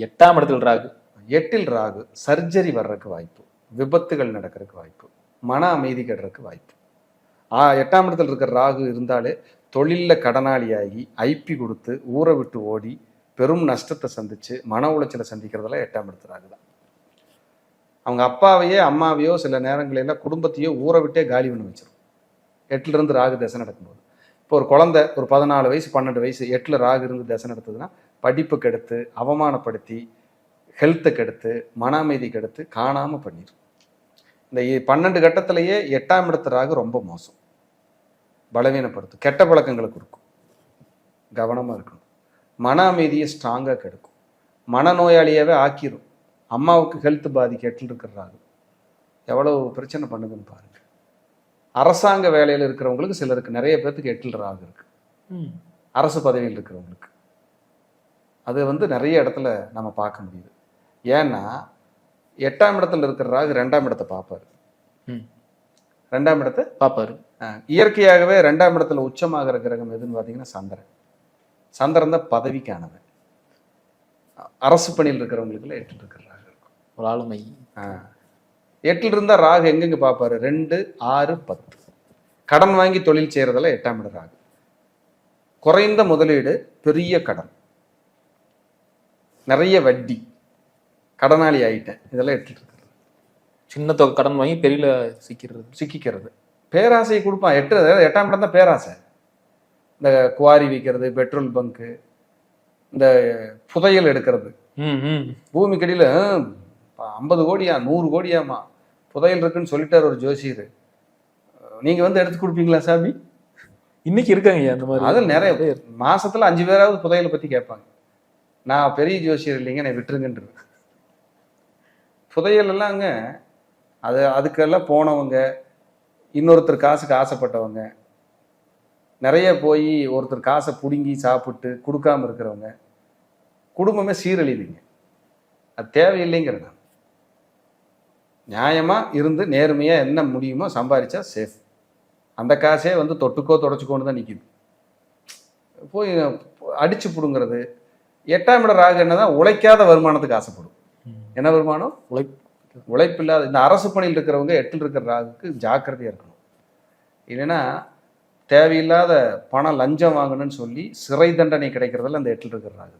8ஆம் இடத்தில் ராகு. 8ல் ராகு சர்ஜரி வர்றதுக்கு வாய்ப்பு, விபத்துகள் நடக்கிறதுக்கு வாய்ப்பு, மன அமைதி கெடுறதுக்கு வாய்ப்பு. 8ஆம் இடத்துல இருக்கிற ராகு இருந்தாலே தொழிலில் கடனாளியாகி ஐபி கொடுத்து ஊரை விட்டு ஓடி பெரும் நஷ்டத்தை சந்திச்சு மன உளைச்சலை சந்திக்கிறதெல்லாம் 8ஆம் இடத்து ராகு தான். அவங்க அப்பாவையோ அம்மாவையோ சில நேரங்களெல்லாம் குடும்பத்தையோ ஊரை விட்டே காலி பண்ணி வச்சிடும் 8லிருந்து ராகு தசை நடக்கும்போது. இப்போ ஒரு குழந்தை ஒரு 14 வயசு 12 வயசு 8ல் ராகு இருந்து தசை நடத்துதுன்னா படிப்பு கெடுத்து அவமானப்படுத்தி ஹெல்த்தை கெடுத்து மன அமைதி கெடுத்து காணாமல் பண்ணிடும். இந்த 12 கட்டத்திலேயே 8ஆம் இடத்து ராகு ரொம்ப மோசம், பலவீனப்படுத்தும், கெட்ட பழக்கங்களுக்கு இருக்கும், கவனமாக இருக்கணும், மன அமைதியை ஸ்ட்ராங்காக கெடுக்கும், மனநோயாளியாகவே ஆக்கிரும். அம்மாவுக்கு ஹெல்த் பாதிக்க 8ல் இருக்கிறாங்க, எவ்வளோ பிரச்சனை பண்ணுதுன்னு பாருங்க. அரசாங்க வேலையில் இருக்கிறவங்களுக்கு சிலருக்கு நிறைய பேர்த்துக்கு 8ல் ராகு இருக்கு, அரசு பதவியில் இருக்கிறவங்களுக்கு. அது நிறைய இடத்துல நம்ம பார்க்க முடியுது. ஏன்னா 8ஆம் இடத்துல இருக்கிற ராகு 2ஆம் இடத்தை பார்ப்பாரு, 2ஆம் இடத்தை பார்ப்பாரு. இயற்கையாகவே 2ஆம் இடத்துல உச்சமாகிற கிரகம் எதுன்னு பார்த்தீங்கன்னா சந்திரன். சந்திரன் தான் பதவிக்கானவன். அரசு பணியில் இருக்கிறவங்களுக்குள்ள 8ல் இருக்கிற ராகு இருக்கும், ஒரு ஆளுமை. 8ல் இருந்தால் ராகு எங்கெங்க பார்ப்பாரு? 2, 6, 10. கடன் வாங்கி தொழில் செய்யறதுல 8ஆம் இட ராகு. குறைந்த முதலீடு, பெரிய கடன், நிறைய வட்டி, கடனாளி ஆயிட்டேன், இதெல்லாம் 8ல் இருக்கிறது. சின்ன தொகை கடன் வாங்கி பெரிய சிக்கிக்கிறது, பேராசையை கொடுப்பான். 8ஆம் இடம் தான் பேராசை. இந்த குவாரி விற்கிறது, பெட்ரோல் பங்கு, இந்த புதையல் எடுக்கிறது, பூமிக்கடியில் 50 கோடியா 100 கோடியாமா புதையல் இருக்குன்னு சொல்லிட்டார் ஒரு ஜோசியர். நீங்க எடுத்து கொடுப்பீங்களா சாமி? இன்னைக்கு இருக்காங்க அந்த மாதிரி. அதில் நிறைய மாசத்துல 5 பேராவது புதையலை பத்தி கேட்பாங்க. நான் பெரிய ஜோசியர் இல்லைங்க, நான் விட்டுருங்கன்ற. புதையல் எல்லாங்க அதுக்கெல்லாம் போனவங்க, இன்னொருத்தர் காசுக்கு ஆசைப்பட்டவங்க, நிறைய போய் ஒருத்தர் காசை பிடுங்கி சாப்பிட்டு கொடுக்காம இருக்கிறவங்க, குடும்பமே சீரழிதுங்க. அது தேவையில்லைங்கிற. நான் நியாயமா இருந்து நேர்மையா என்ன முடியுமோ சம்பாதிச்சா சேஃப். அந்த காசே தொட்டுக்கோ தொடச்சிக்கோன்னு தான் நிற்கிது. போய் அடிச்சு பிடுங்கிறது. 8ஆம் இட ராகு என்னதான் உழைக்காத வருமானத்துக்கு ஆசைப்படும். என்ன வருமானம்? உழைப்பு இல்லாத. இந்த அரசு பணியில் இருக்கிறவங்க 8ல் இருக்கிற ராகுக்கு ஜாக்கிரதையா இருக்கணும். இல்லைன்னா தேவையில்லாத பணம் லஞ்சம் வாங்கணும்னு சொல்லி சிறை தண்டனை கிடைக்கிறதுல அந்த 8ல் இருக்கிற ராகு.